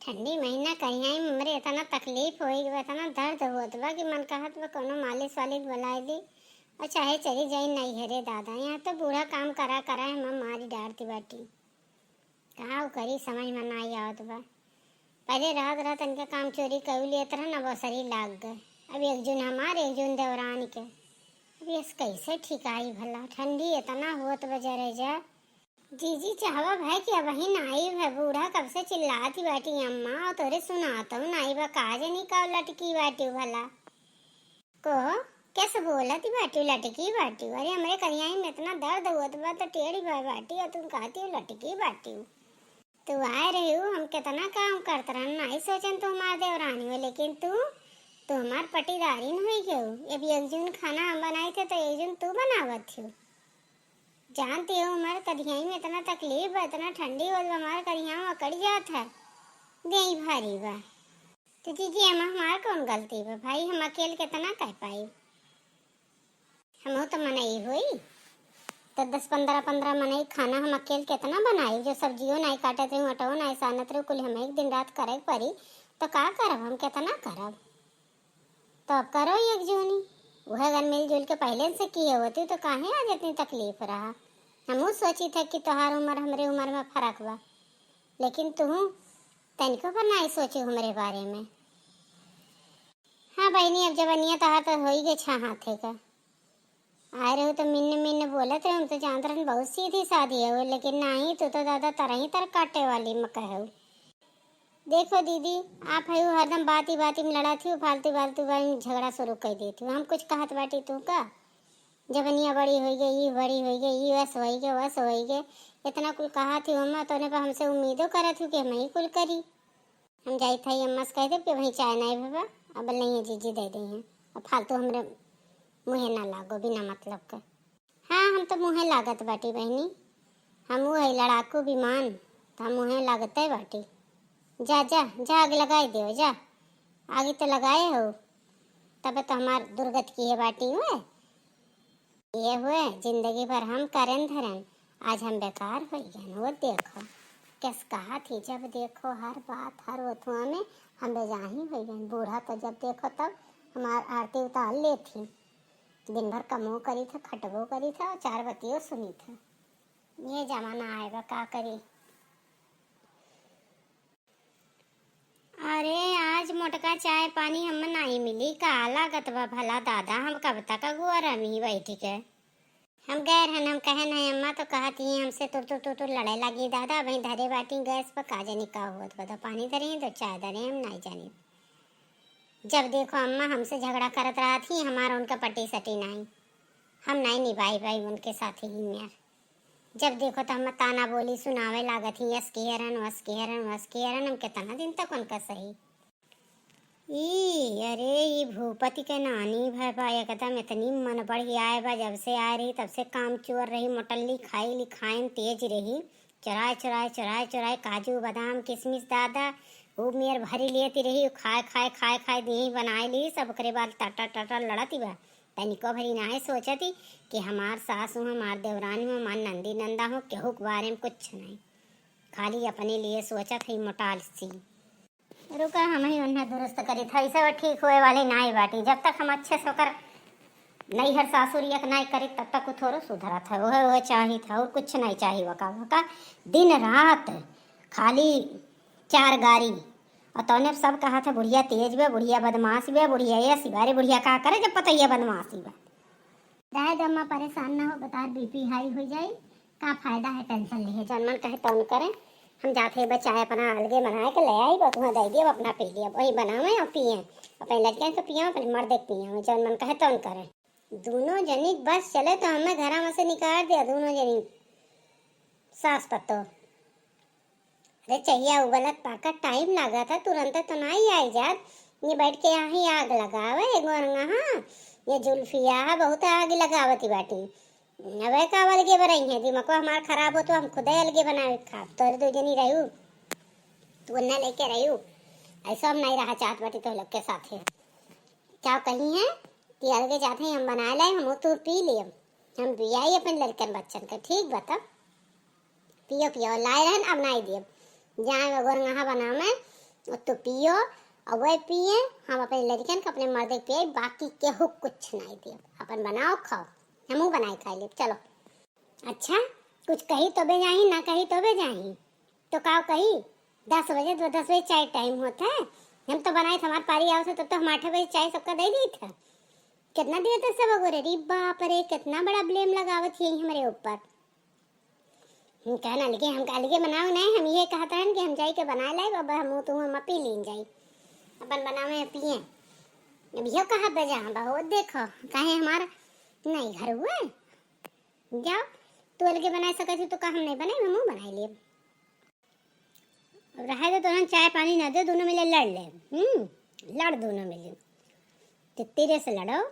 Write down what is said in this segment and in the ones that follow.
ठंडी महीना कहीं हमरे इतना तकलीफ होई बा, इतना दर्द होत बा कि मन कहत बा कोनो मालिश वालिश बुलाई दी और चाहे चली जाई नहीं हरे दादा। यहाँ तो बूढ़ा काम करा करा हम मारी डारती बाटी। कहाँ करी समझ में नहीं आवत बा। पहले रात रात इनके काम चोरी कर लियत रहा न, वो शरीर लाग गए। अब एक जून हमार एक जून देवरानी के। अब ये कैसे ठीक आई भला। ठंडी इतना होत बजा रह जा। जीजी चाहवा भाई कि अब ही नाई है। बूढ़ा कब से चिल्लाती बैठी अम्मा और तोरे सुनाता हूँ नाई बा काजे नहीं का लटकी बैठी भला को कैसे बोलती बैठी लटकी बैठी। अरे हमारे करियाई में इतना दर्द हुआ बा तो टेढ़ी भाई बैठी और तुम कहती हो लटकी बैठी। तू आए रही हो हम कितना काम करते रह नहीं सोचन तू हमारे देवरानी हो, लेकिन तू हमार पटीदारी न हुई क्यों। अब एक जून खाना हम बनाए थे तो एक जून तू बनावत थी। जानती हो हमारे करियाई में इतना तकलीफ है, इतना ठंडी हो हमारे करिया में अकड़ जाता है दही भारी बा। तो दीदी हम हमार कौन गलती बा भाई, हम अकेले कितना कह पाई। हम तो मनाई हुई तो 10-15 मनई खाना हम अकेले कितना बनाई। जो सब्जियों नहीं काटते हूँ हटो नहीं सानत रहो कुल हमें एक दिन रात करे पड़ी तो का करब हम कितना करब। तो अब करो एक जूनी वह अगर मिलजुल के पहले से किए होती तो काहे आज इतनी तकलीफ रहा। हम सोची था कि तोहार उम्र हमरे उम्र में फर्क बा, लेकिन तू तनिको पर नहीं सोची हमारे बारे में। हाँ बहनी अब जवानिया तोहार तो हो ही गए छा हाथे का। आए रहो तो मिन्न मिन्न बोले थे हम तो जानते रहे बहुत सीधी सादी है वो, लेकिन नहीं तू तो दादा तरह ही तर काटे वाली में कहो। देखो दीदी आप है हरदम बात ही में लड़ा थी फालतू फालतू झगड़ा शुरू कर देती हम कुछ कहत बाटी तू का। जवनिया बड़ी हो गई बड़ी हो गई वस हो गए वस हो गए इतना कुल कहा थी अम्मा तो पर हमसे उम्मीदों करा थी कि हम ही कुल करी। हम जाई था अम्मा से कह दे कि वहीं चाय नहीं बाबा अब नहीं है जीजी दे दी हैं अब फालतू हमरे मुँहे ना लागो बिना मतलब का। हाँ हम तो मुँहे लागत बाटी बहनी, हम वो है लड़ाकू विमान तो हम मुँहे लागते बाटी। जा जा जा आग लगाई दो जा आगे तो लगाए हो तब तो हमार दुर्गत की है बाटी हुए ये हुए जिंदगी भर हम करें धरन आज हम बेकार हो गए। वो देखो कैस कहा थी जब देखो हर बात हर वथुआ में हम बेजाही हो गए। बूढ़ा तो जब देखो तब हमार आरती उतार ले थी दिन भर कमो करी था खटबो करी था और 4 बतियों सुनी था। ये जमाना आएगा का करी। अरे आज मोटका चाय पानी हम नहीं मिली का लागत बा भला दादा। हम कब तक अगुआ रमी बैठी के हम गए रहन हम कहे नहीं अम्मा तो कहती हैं हमसे तो लड़ाई लगी दादा वहीं धरे बाटी गैस पर काजे निकाह हुआ तो पानी धरे तो चाय धरे हम नहीं जाने। जब देखो अम्मा हमसे झगड़ा करत रहा थी हमारा उनका पट्टी सटी नहीं हम नहीं निभाई भाई उनके साथ ही यार। जब देखो तो हम ताना बोली सुनावे लागत ही यस की हरन वस की हरन वस की हरन हम कितना दिन तक उनका सही। ई अरे ये भूपति के नानी भाई एकदम इतनी मन बढ़ी आए बा जब से आ रही तब से काम चोर रही मोटल्ली खाई लिखाई तेज रही चुराए काजू बादाम किशमिश दादा वो मेर भरी लेती रही खाए दी बनाए ली सब करे बाद टटा लड़ती बा। तनिको भरी ना सोचती कि हमार सास हूँ हमार देवरानी हूँ हमार नंदी नंदा हूँ केहू के बारे में कुछ नहीं खाली अपने लिए सोचत है मोटाल सी। रुका हम ही उन्हें दुरुस्त करी था ऐसा ठीक हुए वाले ना ही बाटी। जब तक हम अच्छे से होकर नहीं हर सासुर एक नहीं करी तब तक थोड़ा सुधरा था वह चाहिए था और कुछ नहीं चाहिए वका दिन रात खाली 4 गाड़ी और तौने सब कहा था बुढ़िया तेज बे बुढ़िया बदमाश बे बुढ़िया ये सिवारे बुढ़िया का करे जब पता ये बदमाशी बा। रहे दम्मा परेशान ना हो बता बीपी हाई हो जाए का फायदा है टेंशन लिए जन मन कहे तौन करें। हम जाते बच्चा अपना अलगे बनाए के ले आई बस वहाँ दे दिए अपना पी लिया वही बनावे और पिए अपने लड़के तो पिए अपने मर्द पिए जन मन कहे तौन करें। दोनों जनी बस चले तो हमें घर में से निकाल दिया दोनों जनी सास पत्तो। अरे चाहिए उबलत पाकर टाइम लगा था तुरंत तो नहीं आई जात ये बैठ के यहाँ ही आग लगावे गोरंगा। हाँ ये जुल्फिया बहुत आग लगावती बाटी अब का अलगे बनाई है दिमाग हमारा खराब हो तो हम खुद ही अलगे बनाए खा तो 2 जनी रहू तू अन्ना लेके रहू ऐसा हम नहीं रहा चाहत बाटी तो लोग के साथ है क्या कही है कि अलगे जाते हैं हम बना लाए हम तो पी लिए हम पियाई अपन लड़कन बच्चन का ठीक बता पियो लाए रहन अब नहीं दिए जाए गोरंगा बना में और तो पियो और वह पिए, हम अपने लड़कन के अपने मर्द के पिए, बाकी केहू कुछ नहीं दिए। अपन बनाओ खाओ, हमू बनाए खाए ले चलो। अच्छा कुछ कही तो बे जाही, ना कही तो बे जाही, तो का कही 10 बजे तो 10 बजे चाय टाइम होता है। हम तो बनाए थे, हमारे पारी आओ तब तो हम 8 बजे चाय सबका दे दी था। कितना दिया था सब अगोरे, री बाप रे कितना बड़ा ब्लेम लगावत है हमारे ऊपर। हम कहना लगे हम अलगे बनाओ नहीं, हम ये कहते हैं कि हम जाई के बना लाए बाबा, हम तो हम पी लीन जाई अपन बनावे पिए। अब यो कहा बजा बहुत देखो काहे हमारा नहीं घर हुआ, जाओ तू अलगे बना सकती तो का हम नहीं बनाए, हम बनाए लिए। अब रहा तो हम चाय पानी ना दे, दोनों मिले लड़ ले, लड़ दोनों मिले, तेरे से लड़ो,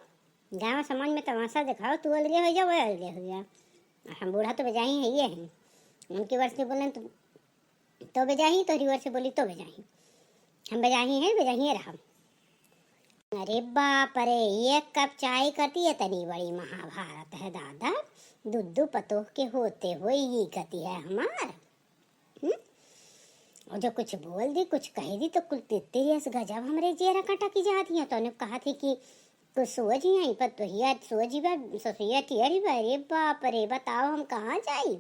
गाँव समाज में तमाशा दिखाओ, तू अलगे हो जा वो अलगे हो जा। हम बूढ़ा तो बजाई है ये हैं, उनकी वर्ष से बोले तो बजाही, तो रिवर्स से बोली तो बजाही, हम बजाही हैं बजाही रहा। अरे बाप रे एक कप चाय करती है तनी बड़ी महाभारत है दादा, दुद्दू पतोह के होते हुए ये गति है हमार। और जो कुछ बोल दी कुछ कह दी तो कुल तेरे गजब हमरे जेरा काटा की जाती है। तो ने कहा थी कि कुछ सोच ही पर तो हिया सोच ही ससुया टियर ही। अरे बाप रे बताओ हम कहाँ जाई।